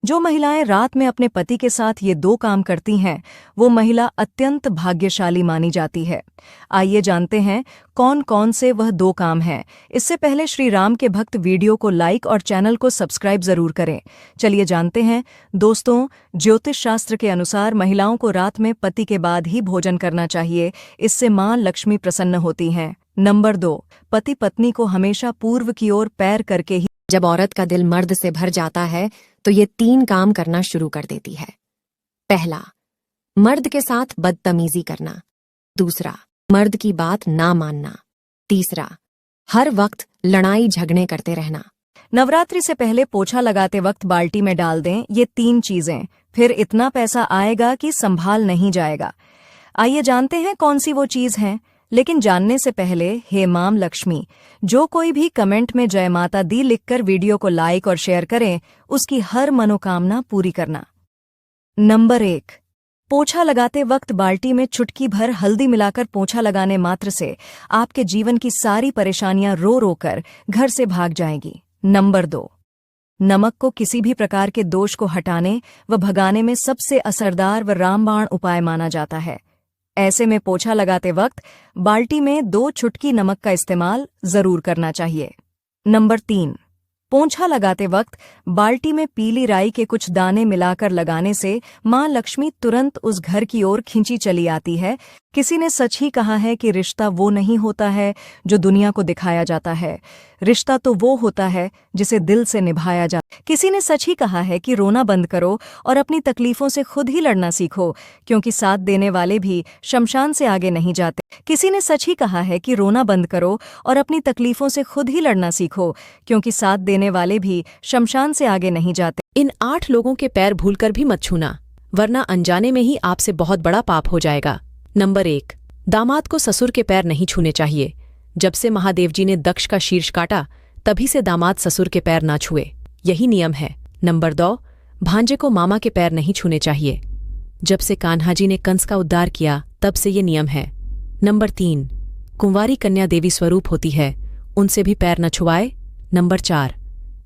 जो महिलाएं रात में अपने पति के साथ ये दो काम करती हैं, वो महिला अत्यंत भाग्यशाली मानी जाती है। आइए जानते हैं कौन कौन से वह दो काम हैं। इससे पहले श्री राम के भक्त वीडियो को लाइक और चैनल को सब्सक्राइब जरूर करें। चलिए जानते हैं। दोस्तों, ज्योतिष शास्त्र के अनुसार महिलाओं को रात में पति के बाद ही भोजन करना चाहिए। इससे मां लक्ष्मी प्रसन्न होती हैं। नंबर 2, पति पत्नी को हमेशा पूर्व की ओर पैर करके ही। जब औरत का दिल मर्द से भर जाता है तो ये 3 काम करना शुरू कर देती है। पहला, मर्द के साथ बदतमीजी करना। दूसरा, मर्द की बात ना मानना। तीसरा, हर वक्त लड़ाई झगड़े करते रहना। नवरात्रि से पहले पोछा लगाते वक्त बाल्टी में डाल दें ये 3 चीजें, फिर इतना पैसा आएगा कि संभाल नहीं जाएगा। आइए जानते हैं कौन सी वो चीज हैं। लेकिन जानने से पहले, हे मां लक्ष्मी, जो कोई भी कमेंट में जय माता दी लिखकर वीडियो को लाइक और शेयर करें, उसकी हर मनोकामना पूरी करना। नंबर 1, पोछा लगाते वक्त बाल्टी में चुटकी भर हल्दी मिलाकर पोछा लगाने मात्र से आपके जीवन की सारी परेशानियां रो रो कर घर से भाग जाएंगी। नंबर 2, नमक को किसी भी प्रकार के दोष को हटाने व भगाने में सबसे असरदार व रामबाण उपाय माना जाता है। ऐसे में पोछा लगाते वक्त बाल्टी में 2 चुटकी नमक का इस्तेमाल जरूर करना चाहिए। नंबर 3, पोछा लगाते वक्त बाल्टी में पीली राई के कुछ दाने मिलाकर लगाने से मां लक्ष्मी तुरंत उस घर की ओर खींची चली आती है। किसी ने सच ही कहा है कि रिश्ता वो नहीं होता है जो दुनिया को दिखाया जाता है, रिश्ता तो वो होता है जिसे दिल से निभाया जाता है। किसी ने सच ही कहा है कि रोना बंद करो और अपनी तकलीफों से खुद ही लड़ना सीखो, क्योंकि साथ देने वाले भी शमशान से आगे नहीं जाते। किसी ने सच ही कहा है कि रोना बंद करो और अपनी तकलीफों से खुद ही लड़ना सीखो, क्योंकि साथ देने वाले भी शमशान से आगे नहीं जाते। इन 8 लोगों के पैर भूलकर भी मत छूना, वरना अनजाने में ही आपसे बहुत बड़ा पाप हो जाएगा। नंबर 1, दामाद को ससुर के पैर नहीं छूने चाहिए। जब से महादेव जी ने दक्ष का शीर्ष काटा, तभी से दामाद ससुर के पैर ना छुए, यही नियम है। नंबर 2, भांजे को मामा के पैर नहीं छूने चाहिए। जब से कान्हा जी ने कंस का उद्धार किया, तब से ये नियम है। नंबर 3, कुंवारी कन्या देवी स्वरूप होती है, उनसे भी पैर न छुआए। नंबर 4,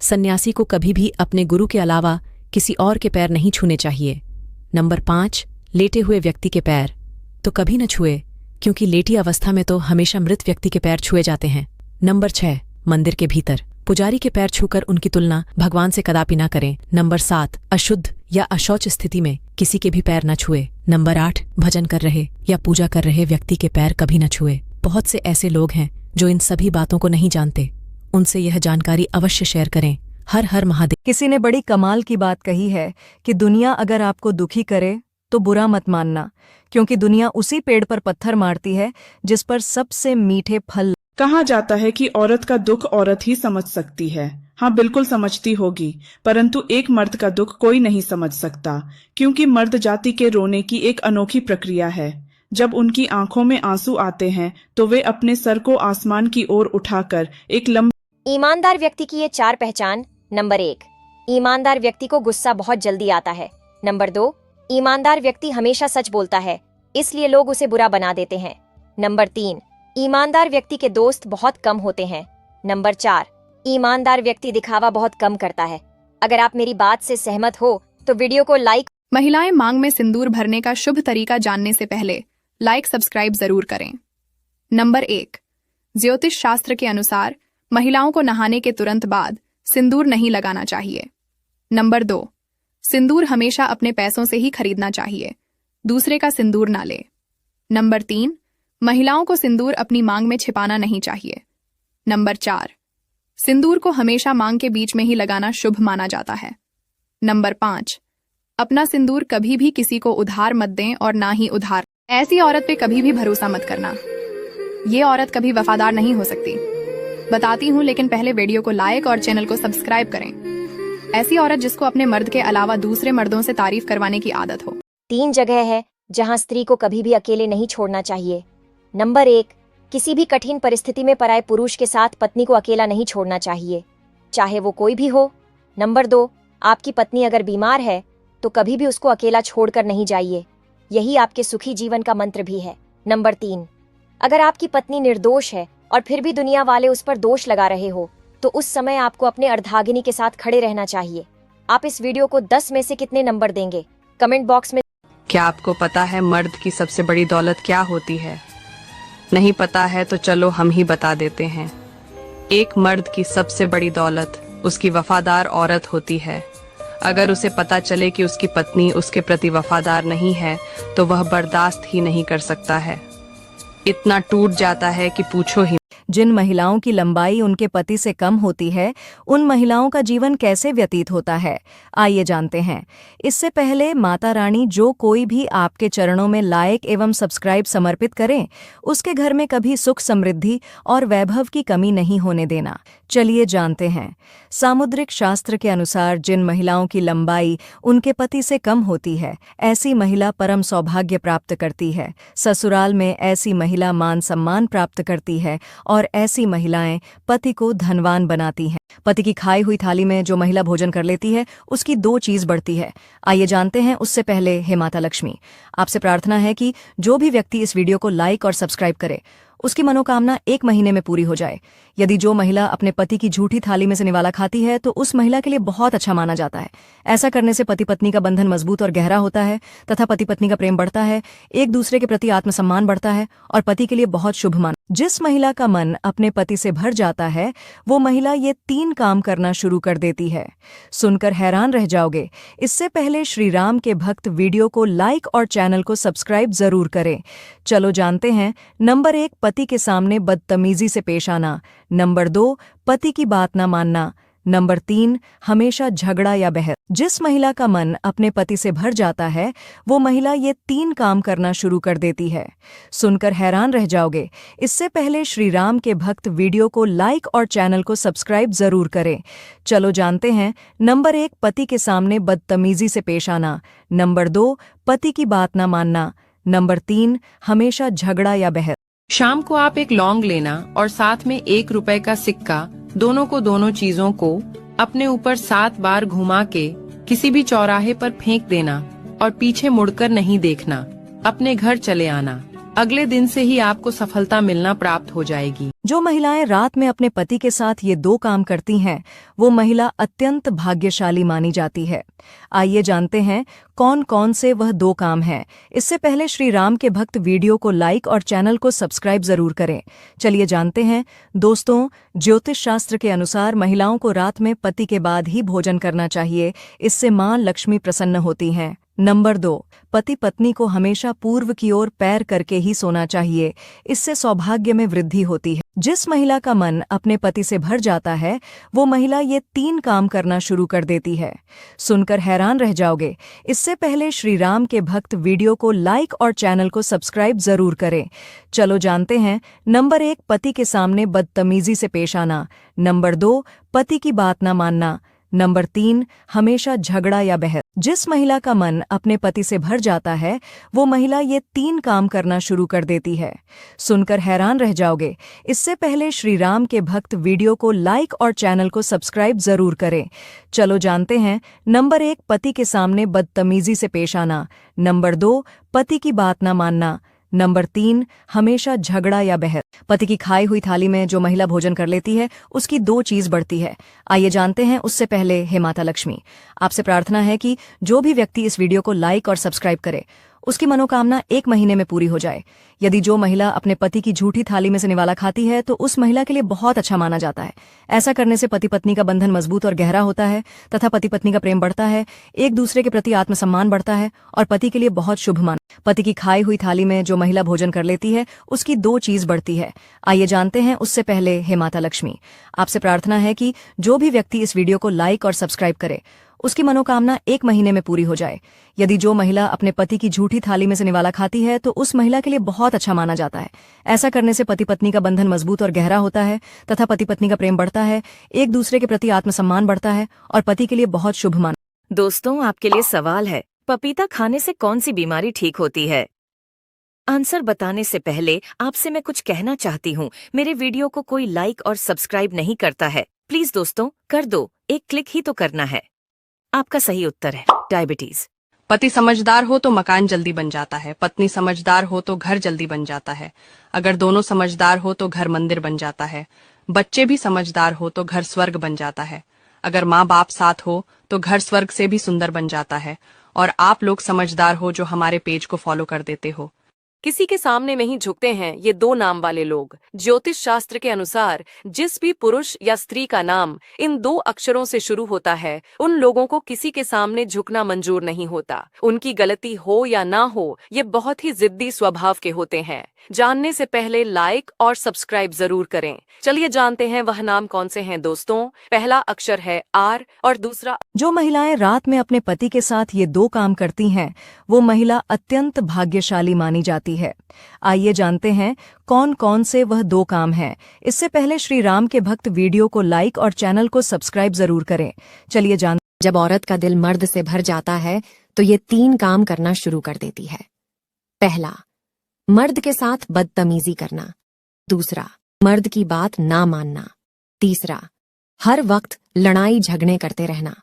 सन्यासी को कभी भी अपने गुरु के अलावा किसी और के पैर नहीं छूने चाहिए। नंबर 5, लेटे हुए व्यक्ति के पैर तो कभी न छुए, क्योंकि लेटी अवस्था में तो हमेशा मृत व्यक्ति के पैर छुए जाते हैं। नंबर 6, मंदिर के भीतर पुजारी के पैर छूकर उनकी तुलना भगवान से कदापि न करें। नंबर 7, अशुद्ध या अशौच स्थिति में किसी के भी पैर न छुए। नंबर 8, भजन कर रहे या पूजा कर रहे व्यक्ति के पैर कभी न छुए। बहुत से ऐसे लोग हैं जो इन सभी बातों को नहीं जानते, उनसे यह जानकारी अवश्य शेयर करें। हर हर महादेव। किसी ने बड़ी कमाल की बात कही है कि दुनिया अगर आपको दुखी करे तो बुरा मत मानना, क्योंकि दुनिया उसी पेड़ पर पत्थर मारती है जिस पर सबसे मीठे फल। कहा जाता है कि औरत का दुख औरत ही समझ सकती है। हाँ, बिल्कुल समझती होगी, परंतु एक मर्द का दुख कोई नहीं समझ सकता, क्योंकि मर्द जाति के रोने की एक अनोखी प्रक्रिया है। जब उनकी आंखों में आंसू आते हैं तो वे अपने सर को आसमान की ओर उठाकर एक लंबी। ईमानदार व्यक्ति की ये 4 पहचान। नंबर 1, ईमानदार व्यक्ति को गुस्सा बहुत जल्दी आता है। नंबर 2, ईमानदार व्यक्ति हमेशा सच बोलता है, इसलिए लोग उसे बुरा बना देते हैं। नंबर 3, ईमानदार व्यक्ति के दोस्त बहुत कम होते हैं। नंबर 4, ईमानदार व्यक्ति दिखावा बहुत कम करता है। अगर आप मेरी बात से सहमत हो तो वीडियो को लाइक। महिलाएं मांग में सिंदूर भरने का शुभ तरीका जानने से पहले लाइक सब्सक्राइब जरूर करें। नंबर 1, ज्योतिष शास्त्र के अनुसार महिलाओं को नहाने के तुरंत बाद सिंदूर नहीं लगाना चाहिए। नंबर 2, सिंदूर हमेशा अपने पैसों से ही खरीदना चाहिए, दूसरे का सिंदूर ना ले। नंबर 3, महिलाओं को सिंदूर अपनी मांग में छिपाना नहीं चाहिए। नंबर 4, सिंदूर को हमेशा मांग के बीच में ही लगाना शुभ माना जाता है। नंबर 5, अपना सिंदूर कभी भी किसी को उधार मत दें और ना ही उधार। ऐसी औरत पे कभी भी भरोसा मत करना, ये औरत कभी वफादार नहीं हो सकती। बताती हूँ, लेकिन पहले वीडियो को लाइक और चैनल को सब्सक्राइब करें। ऐसी औरत जिसको अपने मर्द के अलावा दूसरे मर्दों से तारीफ करवाने की आदत हो। 3 जगह है जहां स्त्री को कभी भी अकेले नहीं छोड़ना चाहिए। नंबर 1, किसी भी कठिन परिस्थिति में पराये पुरुष के साथ पत्नी को अकेला नहीं छोड़ना चाहिए, चाहे वो कोई भी हो। नंबर 2, आपकी पत्नी अगर बीमार है तो कभी भी उसको अकेला छोड़कर नहीं जाइए, यही आपके सुखी जीवन का मंत्र भी है। नंबर 3, अगर आपकी पत्नी निर्दोष है और फिर भी दुनिया वाले उस पर दोष लगा रहे हो, तो उस समय आपको अपने अर्धांगिनी के साथ खड़े रहना चाहिए। आप इस वीडियो को 10 में से कितने नंबर देंगे? कमेंट बॉक्स में क्या आपको पता है मर्द की सबसे बड़ी दौलत क्या होती है? नहीं पता है तो चलो हम ही बता देते हैं। एक मर्द की सबसे बड़ी दौलत उसकी वफादार औरत होती है। अगर उसे पता चले कि उसकी पत्नी उसके प्रति वफादार नहीं है तो वह बर्दाश्त ही नहीं कर सकता है। इतना टूट जाता है कि पूछो ही। जिन महिलाओं की लंबाई उनके पति से कम होती है, उन महिलाओं का जीवन कैसे व्यतीत होता है, आइए जानते हैं। इससे पहले माता रानी जो कोई भी आपके चरणों में लाइक एवं सब्सक्राइब समर्पित करें, उसके घर में कभी सुख समृद्धि और वैभव की कमी नहीं होने देना। चलिए जानते हैं। सामुद्रिक शास्त्र के अनुसार जिन महिलाओं की लंबाई उनके पति से कम होती है, ऐसी महिला परम सौभाग्य प्राप्त करती है। ससुराल में ऐसी महिला मान सम्मान प्राप्त करती है और ऐसी महिलाएं पति को धनवान बनाती हैं। पति की खाई हुई थाली में जो महिला भोजन कर लेती है, उसकी 2 चीज बढ़ती है। आइए जानते हैं। उससे पहले हे माता लक्ष्मी, आपसे प्रार्थना है कि जो भी व्यक्ति इस वीडियो को लाइक और सब्सक्राइब करे, उसकी मनोकामना 1 महीने में पूरी हो जाए। यदि जो महिला अपने पति की झूठी थाली में से निवाला खाती है तो उस महिला के लिए बहुत अच्छा माना जाता है। ऐसा करने से पति पत्नी का बंधन मजबूत और गहरा होता है तथा पति पत्नी का प्रेम बढ़ता है, एक दूसरे के प्रति आत्मसम्मान बढ़ता है और पति के लिए बहुत शुभ माना। जिस महिला का मन अपने पति से भर जाता है, वो महिला ये 3 काम करना शुरू कर देती है। सुनकर हैरान रह जाओगे। इससे पहले श्री राम के भक्त वीडियो को लाइक और चैनल को सब्सक्राइब जरूर करें। चलो जानते हैं। नंबर 1, पति के सामने बदतमीजी से पेश आना। नंबर 2, पति की बात न मानना। नंबर 3, हमेशा झगड़ा या बहस। जिस महिला का मन अपने पति से भर जाता है, वो महिला ये 3 काम करना शुरू कर देती है। सुनकर हैरान रह जाओगे। इससे पहले श्री राम के भक्त वीडियो को लाइक और चैनल को सब्सक्राइब जरूर करें। चलो जानते हैं। नंबर 1, पति के सामने बदतमीजी से पेश आना। नंबर 2, पति की बात न मानना। नंबर 3, हमेशा झगड़ा या बहस। शाम को आप एक लौंग लेना और साथ में 1 रुपए का सिक्का, दोनों चीजों को अपने ऊपर 7 बार घुमा के किसी भी चौराहे पर फेंक देना और पीछे मुड़कर नहीं देखना। अपने घर चले आना। अगले दिन से ही आपको सफलता मिलना प्राप्त हो जाएगी। जो महिलाएं रात में अपने पति के साथ ये 2 काम करती हैं, वो महिला अत्यंत भाग्यशाली मानी जाती है। आइए जानते हैं कौन कौन से वह 2 काम हैं। इससे पहले श्री राम के भक्त वीडियो को लाइक और चैनल को सब्सक्राइब जरूर करें। चलिए जानते हैं। दोस्तों, ज्योतिष शास्त्र के अनुसार महिलाओं को रात में पति के बाद ही भोजन करना चाहिए। इससे मां लक्ष्मी प्रसन्न होती हैं। नंबर 2, पति पत्नी को हमेशा पूर्व की ओर पैर करके ही सोना चाहिए। इससे सौभाग्य में वृद्धि होती है। जिस महिला का मन अपने पति से भर जाता है, वो महिला ये 3 काम करना शुरू कर देती है। सुनकर हैरान रह जाओगे। इससे पहले श्री राम के भक्त वीडियो को लाइक और चैनल को सब्सक्राइब जरूर करें। चलो जानते हैं। नंबर 1, पति के सामने बदतमीजी से पेश आना। नंबर 2, पति की बात न मानना। नंबर 3, हमेशा झगड़ा या बहस। जिस महिला का मन अपने पति से भर जाता है, वो महिला ये 3 काम करना शुरू कर देती है। सुनकर हैरान रह जाओगे। इससे पहले श्री राम के भक्त वीडियो को लाइक और चैनल को सब्सक्राइब जरूर करें। चलो जानते हैं। नंबर 1, पति के सामने बदतमीजी से पेश आना। नंबर 2, पति की बात न मानना। नंबर 3, हमेशा झगड़ा या बहस। पति की खाई हुई थाली में जो महिला भोजन कर लेती है, उसकी 2 चीज बढ़ती है। आइए जानते हैं। उससे पहले हे माता लक्ष्मी, आपसे प्रार्थना है कि जो भी व्यक्ति इस वीडियो को लाइक और सब्सक्राइब करे, उसकी मनोकामना 1 महीने में पूरी हो जाए। यदि जो महिला अपने पति की झूठी थाली में से निवाला खाती है तो उस महिला के लिए बहुत अच्छा माना जाता है। ऐसा करने से पति पत्नी का बंधन मजबूत और गहरा होता है तथा पति पत्नी का प्रेम बढ़ता है, एक दूसरे के प्रति आत्मसम्मान बढ़ता है और पति के लिए बहुत शुभ माना। पति की खाई हुई थाली में जो महिला भोजन कर लेती है, उसकी 2 चीज बढ़ती है। आइए जानते हैं। उससे पहले हे माता लक्ष्मी, आपसे प्रार्थना है कि जो भी व्यक्ति इस वीडियो को लाइक और सब्सक्राइब करे, उसकी मनोकामना 1 महीने में पूरी हो जाए। यदि जो महिला अपने पति की झूठी थाली में से निवाला खाती है तो उस महिला के लिए बहुत अच्छा माना जाता है। ऐसा करने से पति पत्नी का बंधन मजबूत और गहरा होता है तथा पति पत्नी का प्रेम बढ़ता है, एक दूसरे के प्रति आत्मसम्मान बढ़ता है और पति के लिए बहुत शुभ माना। दोस्तों, आपके लिए सवाल है, पपीता खाने से कौन सी बीमारी ठीक होती है? आंसर बताने से पहले आपसे मैं कुछ कहना चाहती हूँ। मेरे वीडियो को कोई लाइक और सब्सक्राइब नहीं करता है, प्लीज दोस्तों कर दो, एक क्लिक ही तो करना है। आपका सही उत्तर है डायबिटीज। पति समझदार हो तो मकान जल्दी बन जाता है, पत्नी समझदार हो तो घर जल्दी बन जाता है, अगर दोनों समझदार हो तो घर मंदिर बन जाता है, बच्चे भी समझदार हो तो घर स्वर्ग बन जाता है, अगर माँ बाप साथ हो तो घर स्वर्ग से भी सुंदर बन जाता है। और आप लोग समझदार हो जो हमारे पेज को फॉलो कर देते हो। किसी के सामने में ही झुकते हैं ये दो नाम वाले लोग। ज्योतिष शास्त्र के अनुसार जिस भी पुरुष या स्त्री का नाम इन दो अक्षरों से शुरू होता है, उन लोगों को किसी के सामने झुकना मंजूर नहीं होता। उनकी गलती हो या ना हो, ये बहुत ही जिद्दी स्वभाव के होते हैं। जानने से पहले लाइक और सब्सक्राइब जरूर करें। चलिए जानते हैं वह नाम कौन से हैं दोस्तों। पहला अक्षर है आर और दूसरा। जो महिलाएं रात में अपने पति के साथ ये दो काम करती हैं, वो महिला अत्यंत भाग्यशाली मानी जाती है। आइए जानते हैं कौन कौन से वह दो काम हैं। इससे पहले श्री राम के भक्त वीडियो को लाइक और चैनल को सब्सक्राइब जरूर करें। चलिए जान। जब औरत का दिल मर्द से भर जाता है तो ये 3 काम करना शुरू कर देती है। पहला, मर्द के साथ बदतमीजी करना। दूसरा, मर्द की बात ना मानना। तीसरा, हर वक्त लड़ाई झगड़े करते रहना।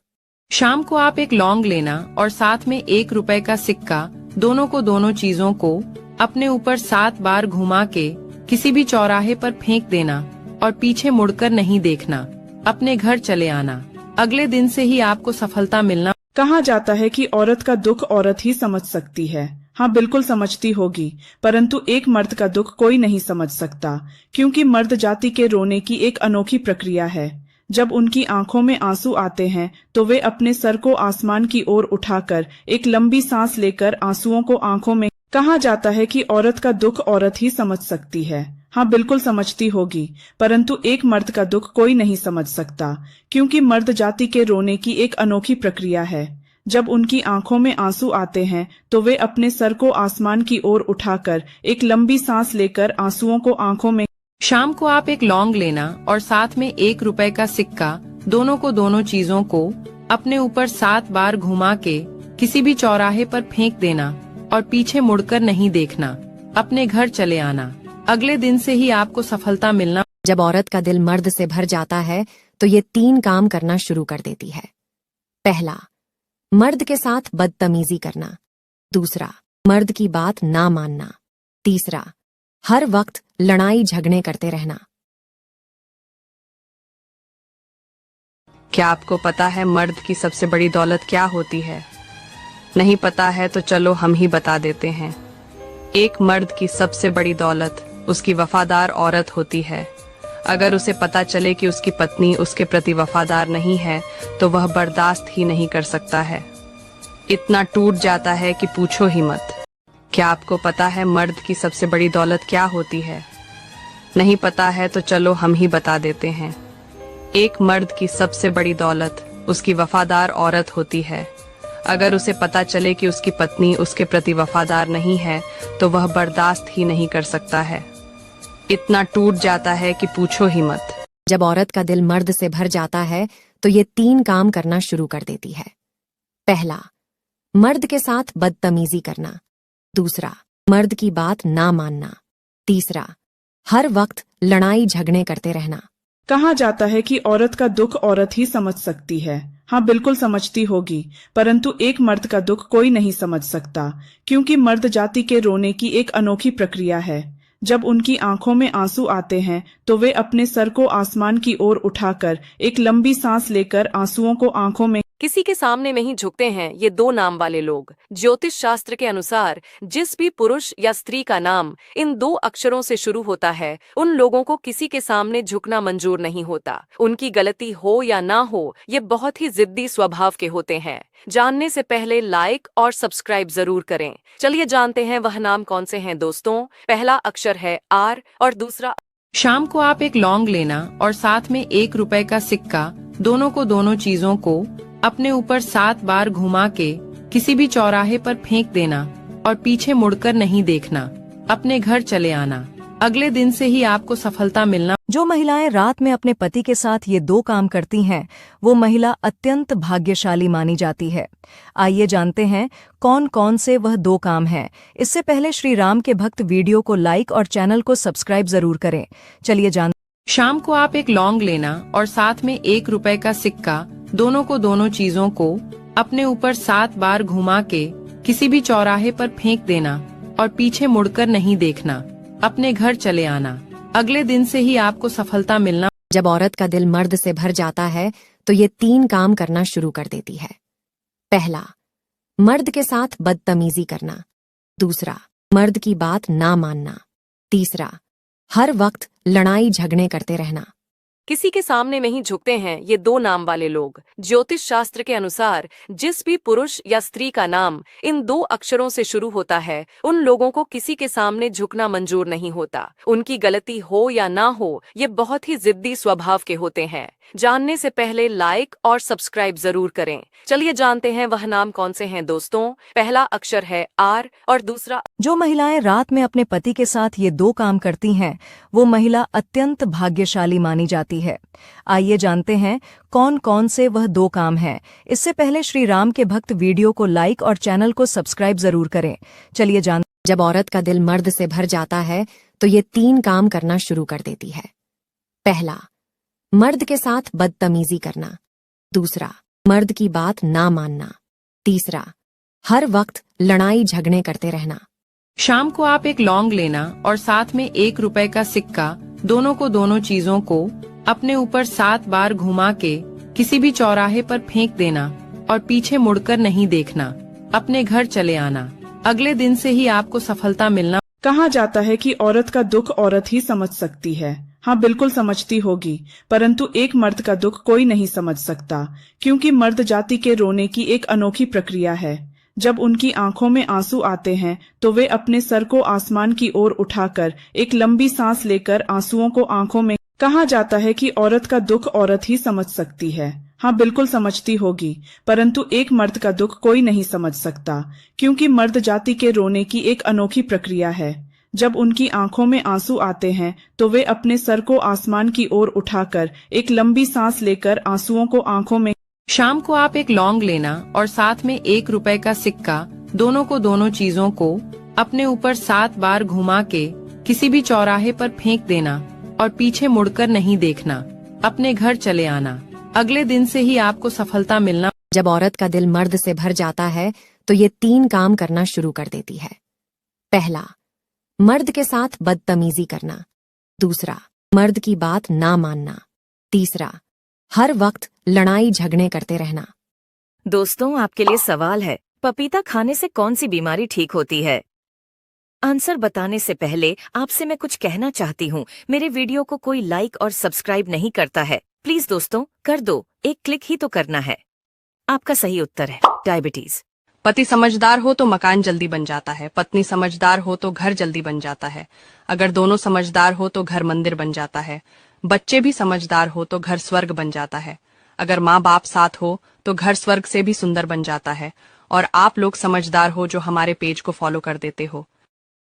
शाम को आप एक लौंग लेना और साथ में 1 रुपए का सिक्का, दोनों चीजों को अपने ऊपर 7 बार घुमा के किसी भी चौराहे पर फेंक देना और पीछे मुड़कर नहीं देखना। अपने घर चले आना। अगले दिन से ही आपको सफलता मिलना। कहा जाता है कि औरत का दुख औरत ही समझ सकती है। हाँ, बिल्कुल समझती होगी, परंतु एक मर्द का दुख कोई नहीं समझ सकता, क्योंकि मर्द जाति के रोने की एक अनोखी प्रक्रिया है। जब उनकी आंखों में आंसू आते हैं तो वे अपने सर को आसमान की ओर उठाकर एक लंबी सांस लेकर आंसुओं को आंखों में। कहा जाता है कि औरत का दुख औरत ही समझ सकती है। हाँ, बिल्कुल समझती होगी, परंतु एक मर्द का दुख कोई नहीं समझ सकता, क्योंकि मर्द जाति के रोने की एक अनोखी प्रक्रिया है। जब उनकी आंखों में आंसू आते हैं तो वे अपने सर को आसमान की ओर उठाकर एक लंबी सांस लेकर आंसुओं को आंखों में। शाम को आप एक लौंग लेना और साथ में 1 रुपए का सिक्का, दोनों चीजों को अपने ऊपर 7 बार घुमा के किसी भी चौराहे पर फेंक देना और पीछे मुड़कर नहीं देखना। अपने घर चले आना। अगले दिन से ही आपको सफलता मिलना। जब औरत का दिल मर्द से भर जाता है तो ये 3 काम करना शुरू कर देती है। पहला, मर्द के साथ बदतमीजी करना। दूसरा, मर्द की बात ना मानना। तीसरा, हर वक्त लड़ाई झगड़े करते रहना। क्या आपको पता है मर्द की सबसे बड़ी दौलत क्या होती है? नहीं पता है तो चलो हम ही बता देते हैं। एक मर्द की सबसे बड़ी दौलत उसकी वफादार औरत होती है। अगर उसे पता चले कि उसकी पत्नी उसके प्रति वफादार नहीं है तो वह बर्दाश्त ही नहीं कर सकता है। इतना टूट जाता है कि पूछो ही मत। क्या आपको पता है मर्द की सबसे बड़ी दौलत क्या होती है? नहीं पता है तो चलो हम ही बता देते हैं। एक मर्द की सबसे बड़ी दौलत उसकी वफादार औरत होती है। अगर उसे पता चले कि उसकी पत्नी उसके प्रति वफादार नहीं है तो वह बर्दाश्त ही नहीं कर सकता है। इतना टूट जाता है कि पूछो ही मत। जब औरत का दिल मर्द से भर जाता है तो ये 3 काम करना शुरू कर देती है। पहला, मर्द के साथ बदतमीजी करना। दूसरा, मर्द की बात ना मानना। तीसरा, हर वक्त लड़ाई झगड़े करते रहना। कहा जाता है कि औरत का दुख औरत ही समझ सकती है। हाँ, बिल्कुल समझती होगी, परंतु एक मर्द का दुख कोई नहीं समझ सकता, क्योंकि मर्द जाति के रोने की एक अनोखी प्रक्रिया है। जब उनकी आंखों में आंसू आते हैं तो वे अपने सर को आसमान की ओर उठाकर एक लंबी सांस लेकर आंसुओं को आंखों में। किसी के सामने में ही झुकते हैं ये 2 नाम वाले लोग। ज्योतिष शास्त्र के अनुसार जिस भी पुरुष या स्त्री का नाम इन 2 अक्षरों से शुरू होता है, उन लोगों को किसी के सामने झुकना मंजूर नहीं होता। उनकी गलती हो या ना हो, ये बहुत ही जिद्दी स्वभाव के होते हैं। जानने से पहले लाइक और सब्सक्राइब जरूर करें। चलिए जानते हैं वह नाम कौन से हैं दोस्तों। पहला अक्षर है आर और दूसरा। शाम को आप एक लौंग लेना और साथ में 1 रुपए का सिक्का, दोनों चीजों को अपने ऊपर 7 बार घुमा के किसी भी चौराहे पर फेंक देना और पीछे मुड़कर नहीं देखना। अपने घर चले आना। अगले दिन से ही आपको सफलता मिलना। जो महिलाएं रात में अपने पति के साथ ये 2 काम करती हैं, वो महिला अत्यंत भाग्यशाली मानी जाती है। आइए जानते हैं कौन कौन से वह 2 काम हैं। इससे पहले श्री राम के भक्त वीडियो को लाइक और चैनल को सब्सक्राइब जरूर करें। चलिए जान। शाम को आप एक लौंग लेना और साथ में 1 रुपए का सिक्का, दोनों चीजों को अपने ऊपर 7 बार घुमा के किसी भी चौराहे पर फेंक देना और पीछे मुड़कर नहीं देखना। अपने घर चले आना। अगले दिन से ही आपको सफलता मिलना। जब औरत का दिल मर्द से भर जाता है तो ये 3 काम करना शुरू कर देती है। पहला, मर्द के साथ बदतमीजी करना। दूसरा, मर्द की बात ना मानना। तीसरा, हर वक्त लड़ाई झगड़े करते रहना। किसी के सामने नहीं झुकते हैं ये 2 नाम वाले लोग। ज्योतिष शास्त्र के अनुसार जिस भी पुरुष या स्त्री का नाम इन 2 अक्षरों से शुरू होता है, उन लोगों को किसी के सामने झुकना मंजूर नहीं होता। उनकी गलती हो या ना हो, ये बहुत ही जिद्दी स्वभाव के होते हैं। जानने से पहले लाइक और सब्सक्राइब जरूर करें। चलिए जानते हैं वह नाम कौन से हैं दोस्तों। पहला अक्षर है आर और दूसरा। जो महिलाएं रात में अपने पति के साथ ये 2 काम करती हैं, वो महिला अत्यंत भाग्यशाली मानी जाती है। आइए जानते हैं कौन कौन से वह 2 काम हैं। इससे पहले श्री राम के भक्त वीडियो को लाइक और चैनल को सब्सक्राइब जरूर करें। चलिए जब औरत का दिल मर्द से भर जाता है तो ये 3 काम करना शुरू कर देती है। पहला, मर्द के साथ बदतमीजी करना। दूसरा, मर्द की बात ना मानना। तीसरा, हर वक्त लड़ाई झगड़े करते रहना। शाम को आप एक लौंग लेना और साथ में 1 रुपए का सिक्का, दोनों चीजों को अपने ऊपर 7 बार घुमा के किसी भी चौराहे पर फेंक देना और पीछे मुड़कर नहीं देखना। अपने घर चले आना। अगले दिन से ही आपको सफलता मिलना। कहा जाता है कि औरत का दुख औरत ही समझ सकती है। हाँ, बिल्कुल समझती होगी, परंतु एक मर्द का दुख कोई नहीं समझ सकता, क्योंकि मर्द जाति के रोने की एक अनोखी प्रक्रिया है। जब उनकी आंखों में आंसू आते हैं तो वे अपने सर को आसमान की ओर उठाकर एक लंबी सांस लेकर आंसुओं को आंखों में। कहा जाता है कि औरत का दुख औरत ही समझ सकती है। हाँ, बिल्कुल समझती होगी, परंतु एक मर्द का दुख कोई नहीं समझ सकता, क्योंकि मर्द जाति के रोने की एक अनोखी प्रक्रिया है। जब उनकी आंखों में आंसू आते हैं तो वे अपने सर को आसमान की ओर उठाकर एक लंबी सांस लेकर आंसुओं को आंखों में। शाम को आप एक लौंग लेना और साथ में 1 रुपए का सिक्का, दोनों चीजों को अपने ऊपर 7 बार घुमा के किसी भी चौराहे पर फेंक देना और पीछे मुड़कर नहीं देखना। अपने घर चले आना। अगले दिन से ही आपको सफलता मिलना। जब औरत का दिल मर्द से भर जाता है तो ये 3 काम करना शुरू कर देती है। पहला, मर्द के साथ बदतमीजी करना। दूसरा, मर्द की बात ना मानना। तीसरा, हर वक्त लड़ाई झगड़े करते रहना। दोस्तों, आपके लिए सवाल है, पपीता खाने से कौन सी बीमारी ठीक होती है? आंसर बताने से पहले आपसे मैं कुछ कहना चाहती हूँ। मेरे वीडियो को कोई लाइक और सब्सक्राइब नहीं करता है, प्लीज दोस्तों कर दो, एक क्लिक ही तो करना है। आपका सही उत्तर है डायबिटीज। पति समझदार हो तो मकान जल्दी बन जाता है, पत्नी समझदार हो तो घर जल्दी बन जाता है, अगर दोनों समझदार हो तो घर मंदिर बन जाता है, बच्चे भी समझदार हो तो घर स्वर्ग बन जाता है, अगर माँ बाप साथ हो तो घर स्वर्ग से भी सुंदर बन जाता है, और आप लोग समझदार हो जो हमारे पेज को फॉलो कर देते हो।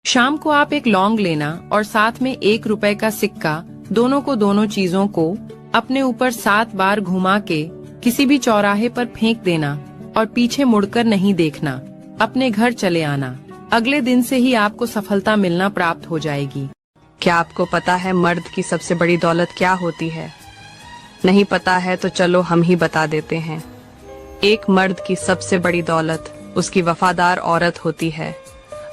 शाम को आप एक लौंग लेना और साथ में 1 रुपए का सिक्का, दोनों चीजों को अपने ऊपर 7 बार घुमा के किसी भी चौराहे पर फेंक देना और पीछे मुड़कर नहीं देखना। अपने घर चले आना। अगले दिन से ही आपको सफलता मिलना प्राप्त हो जाएगी। क्या आपको पता है मर्द की सबसे बड़ी दौलत क्या होती है? नहीं पता है तो चलो हम ही बता देते हैं। एक मर्द की सबसे बड़ी दौलत उसकी वफादार औरत होती है।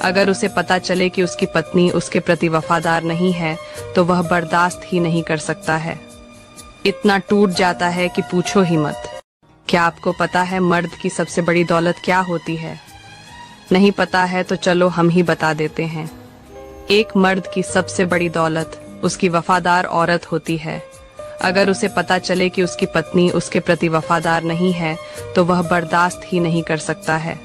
अगर उसे पता चले कि उसकी पत्नी उसके प्रति वफादार नहीं है तो वह बर्दाश्त ही नहीं कर सकता है। इतना टूट जाता है कि पूछो ही मत। क्या आपको पता है मर्द की सबसे बड़ी दौलत क्या होती है? नहीं पता है तो चलो हम ही बता देते हैं। एक मर्द की सबसे बड़ी दौलत उसकी वफादार औरत होती है। अगर उसे पता चले कि उसकी पत्नी उसके प्रति वफादार नहीं है तो वह बर्दाश्त ही नहीं कर सकता है।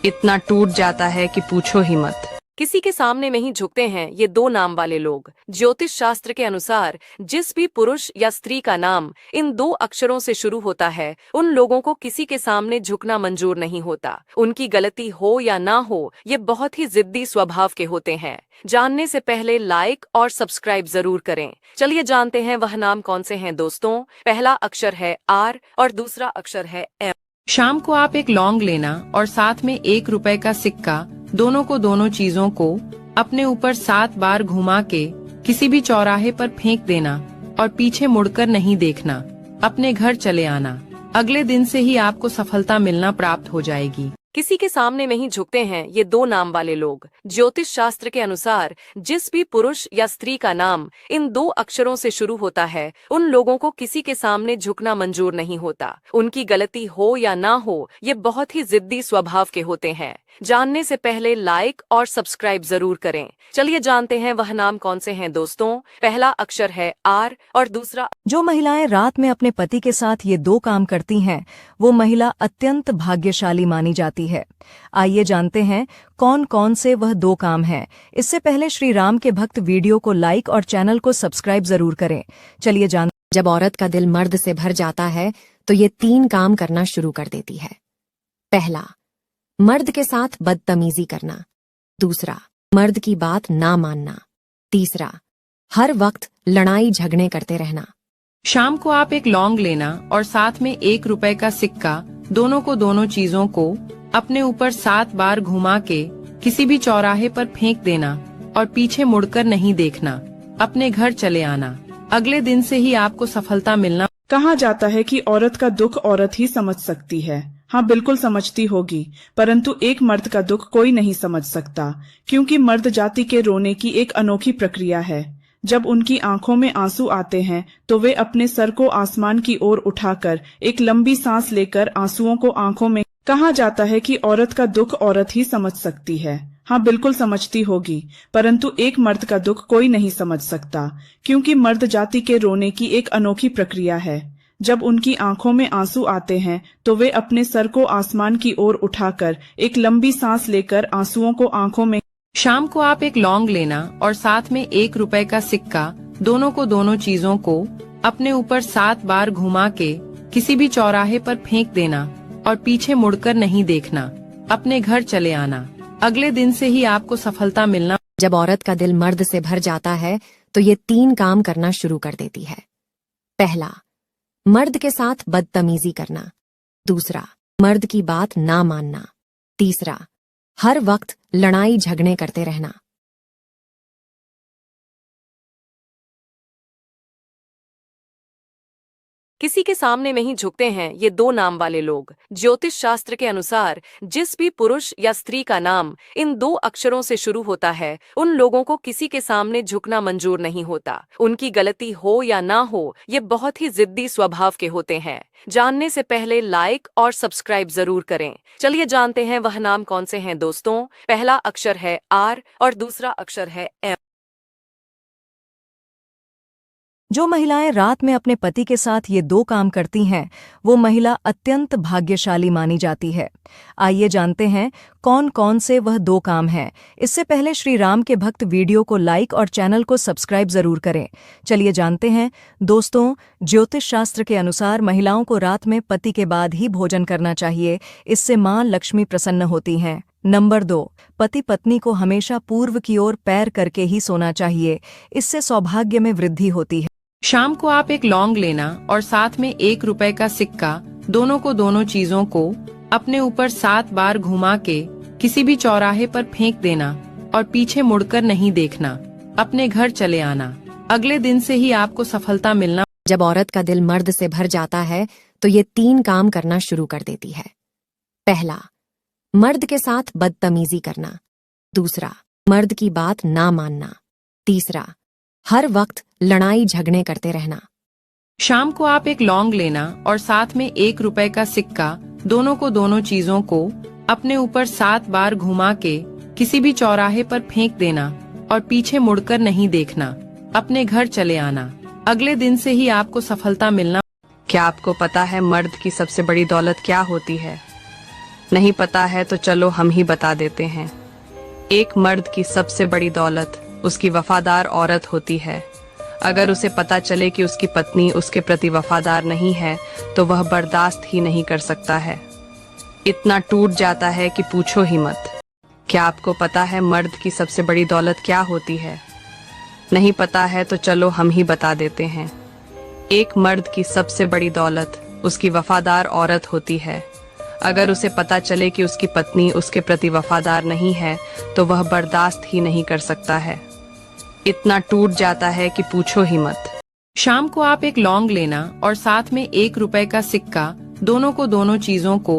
इतना टूट जाता है कि पूछो ही मत। किसी के सामने नहीं झुकते हैं ये 2 नाम वाले लोग। ज्योतिष शास्त्र के अनुसार जिस भी पुरुष या स्त्री का नाम इन 2 अक्षरों से शुरू होता है, उन लोगों को किसी के सामने झुकना मंजूर नहीं होता। उनकी गलती हो या ना हो, ये बहुत ही जिद्दी स्वभाव के होते हैं। जानने से पहले लाइक और सब्सक्राइब जरूर करें। चलिए जानते हैं वह नाम कौन से हैं दोस्तों। पहला अक्षर है आर और दूसरा अक्षर है एम। शाम को आप एक लौंग लेना और साथ में 1 रुपए का सिक्का, दोनों चीजों को अपने ऊपर 7 बार घुमा के किसी भी चौराहे पर फेंक देना और पीछे मुड़कर नहीं देखना। अपने घर चले आना। अगले दिन से ही आपको सफलता मिलना प्राप्त हो जाएगी। किसी के सामने में ही झुकते हैं ये दो नाम वाले लोग। ज्योतिष शास्त्र के अनुसार जिस भी पुरुष या स्त्री का नाम इन दो अक्षरों से शुरू होता है, उन लोगों को किसी के सामने झुकना मंजूर नहीं होता। उनकी गलती हो या ना हो, ये बहुत ही जिद्दी स्वभाव के होते हैं। जानने से पहले लाइक और सब्सक्राइब जरूर करें। चलिए जानते हैं वह नाम कौन से हैं दोस्तों। पहला अक्षर है आर और दूसरा। जो महिलाएं रात में अपने पति के साथ ये दो काम करती हैं, वो महिला अत्यंत भाग्यशाली मानी जाती है। आइए जानते हैं कौन कौन से वह दो काम हैं। इससे पहले श्री राम के भक्त वीडियो को लाइक और चैनल को सब्सक्राइब जरूर करें। चलिए जान। जब औरत का दिल मर्द से भर जाता है तो ये 3 काम करना शुरू कर देती है। पहला, मर्द के साथ बदतमीजी करना। दूसरा, मर्द की बात ना मानना। तीसरा, हर वक्त लड़ाई झगड़े करते रहना। शाम को आप एक लौंग लेना और साथ में 1 रुपए का सिक्का, दोनों चीजों को अपने ऊपर 7 बार घुमा के किसी भी चौराहे पर फेंक देना और पीछे मुड़कर नहीं देखना। अपने घर चले आना। अगले दिन से ही आपको सफलता मिलना। कहा जाता है कि औरत का दुख औरत ही समझ सकती है। हाँ, बिल्कुल समझती होगी, परंतु एक मर्द का दुख कोई नहीं समझ सकता, क्योंकि मर्द जाति के रोने की एक अनोखी प्रक्रिया है। जब उनकी आंखों में आंसू आते हैं तो वे अपने सर को आसमान की ओर उठाकर एक लंबी सांस लेकर आंसुओं को आंखों में। कहा जाता है कि औरत का दुख औरत ही समझ सकती है। हाँ, बिल्कुल समझती होगी, परंतु एक मर्द का दुख कोई नहीं समझ सकता, क्योंकि मर्द जाति के रोने की एक अनोखी प्रक्रिया है। जब उनकी आंखों में आंसू आते हैं तो वे अपने सर को आसमान की ओर उठाकर एक लंबी सांस लेकर आंसुओं को आंखों में। शाम को आप एक लौंग लेना और साथ में 1 रुपए का सिक्का, दोनों चीजों को अपने ऊपर 7 बार घुमा के किसी भी चौराहे पर फेंक देना और पीछे मुड़कर नहीं देखना। अपने घर चले आना। अगले दिन से ही आपको सफलता मिलना। जब औरत का दिल मर्द से भर जाता है तो ये 3 काम करना शुरू कर देती है। पहला, मर्द के साथ बदतमीजी करना। दूसरा, मर्द की बात ना मानना। तीसरा, हर वक्त लड़ाई झगड़े करते रहना। किसी के सामने में ही झुकते हैं ये दो नाम वाले लोग। ज्योतिष शास्त्र के अनुसार जिस भी पुरुष या स्त्री का नाम इन 2 अक्षरों से शुरू होता है, उन लोगों को किसी के सामने झुकना मंजूर नहीं होता। उनकी गलती हो या ना हो, ये बहुत ही जिद्दी स्वभाव के होते हैं। जानने से पहले लाइक और सब्सक्राइब जरूर करें। चलिए जानते हैं वह नाम कौन से हैं दोस्तों। पहला अक्षर है आर और दूसरा अक्षर है एम। जो महिलाएं रात में अपने पति के साथ ये 2 काम करती हैं, वो महिला अत्यंत भाग्यशाली मानी जाती है। आइए जानते हैं कौन कौन से वह 2 काम हैं। इससे पहले श्री राम के भक्त वीडियो को लाइक और चैनल को सब्सक्राइब जरूर करें। चलिए जानते हैं दोस्तों। ज्योतिष शास्त्र के अनुसार महिलाओं को रात में पति के बाद ही भोजन करना चाहिए। इससे मां लक्ष्मी प्रसन्न होती हैं। नंबर 2, पति पत्नी को हमेशा पूर्व की ओर पैर करके ही सोना चाहिए। इससे सौभाग्य में वृद्धि होती है। शाम को आप एक लौंग लेना और साथ में 1 रुपए का सिक्का, दोनों चीजों को अपने ऊपर 7 बार घुमा के किसी भी चौराहे पर फेंक देना और पीछे मुड़कर नहीं देखना। अपने घर चले आना। अगले दिन से ही आपको सफलता मिलना। जब औरत का दिल मर्द से भर जाता है तो ये 3 काम करना शुरू कर देती है। पहला, मर्द के साथ बदतमीजी करना। दूसरा, मर्द की बात ना मानना। तीसरा, हर वक्त लड़ाई झगड़े करते रहना। शाम को आप एक लौंग लेना और साथ में 1 रुपए का सिक्का, दोनों चीजों को अपने ऊपर 7 बार घुमा के किसी भी चौराहे पर फेंक देना और पीछे मुड़कर नहीं देखना। अपने घर चले आना। अगले दिन से ही आपको सफलता मिलना। क्या आपको पता है मर्द की सबसे बड़ी दौलत क्या होती है? नहीं पता है तो चलो हम ही बता देते हैं। एक मर्द की सबसे बड़ी दौलत उसकी वफादार औरत होती है। अगर उसे पता चले कि उसकी पत्नी उसके प्रति वफादार नहीं है तो वह बर्दाश्त ही नहीं कर सकता है। इतना टूट जाता है कि पूछो ही मत। क्या आपको पता है मर्द की सबसे बड़ी दौलत क्या होती है? नहीं पता है तो चलो हम ही बता देते हैं। एक मर्द की सबसे बड़ी दौलत उसकी वफादार औरत होती है। अगर उसे पता चले कि उसकी पत्नी उसके प्रति वफादार नहीं है तो वह बर्दाश्त ही नहीं कर सकता है। इतना टूट जाता है कि पूछो ही मत। शाम को आप एक लौंग लेना और साथ में 1 रुपए का सिक्का, दोनों चीजों को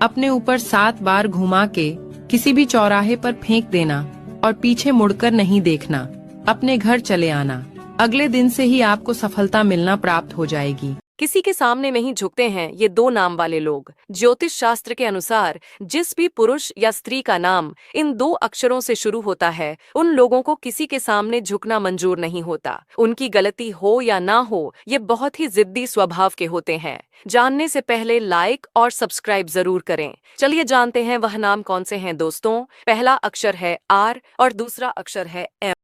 अपने ऊपर 7 बार घुमा के किसी भी चौराहे पर फेंक देना और पीछे मुड़कर नहीं देखना। अपने घर चले आना। अगले दिन से ही आपको सफलता मिलना प्राप्त हो जाएगी। किसी के सामने नहीं झुकते हैं ये 2 नाम वाले लोग। ज्योतिष शास्त्र के अनुसार जिस भी पुरुष या स्त्री का नाम इन 2 अक्षरों से शुरू होता है, उन लोगों को किसी के सामने झुकना मंजूर नहीं होता। उनकी गलती हो या ना हो, ये बहुत ही जिद्दी स्वभाव के होते हैं। जानने से पहले लाइक और सब्सक्राइब जरूर करें। चलिए जानते हैं वह नाम कौन से हैं दोस्तों। पहला अक्षर है आर और दूसरा अक्षर है एम।